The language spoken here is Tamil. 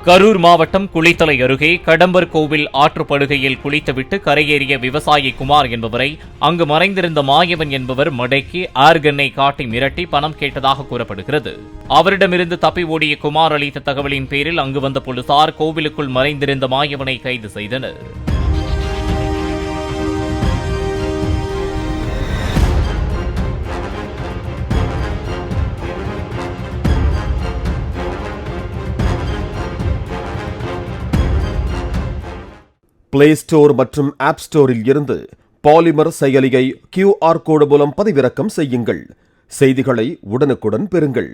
கரூர் மாவட்டம் குளித்தலை அருகே கடம்பர் கோவில் ஆற்றுப்படுகையில் குளித்துவிட்டு கரையேறிய விவசாயி குமார் என்பவரை அங்கு மறைந்திருந்த மாயவன் என்பவர் மடக்கி ஏர்கன்னை காட்டி மிரட்டி பணம் கேட்டதாக கூறப்படுகிறது. அவரிடமிருந்து தப்பி ஓடிய குமார் அளித்த தகவலின் பேரில் அங்கு வந்த போலீசார் கோவிலுக்குள் மறைந்திருந்த மாயவனை கைது செய்தனர். பிளே ஸ்டோர் மற்றும் ஆப் ஸ்டோரில் இருந்து பாலிமர் செயலியை QR கோடு மூலம் பதிவிறக்கம் செய்யுங்கள். செய்திகளை உடனுக்குடன் பெறுங்கள்.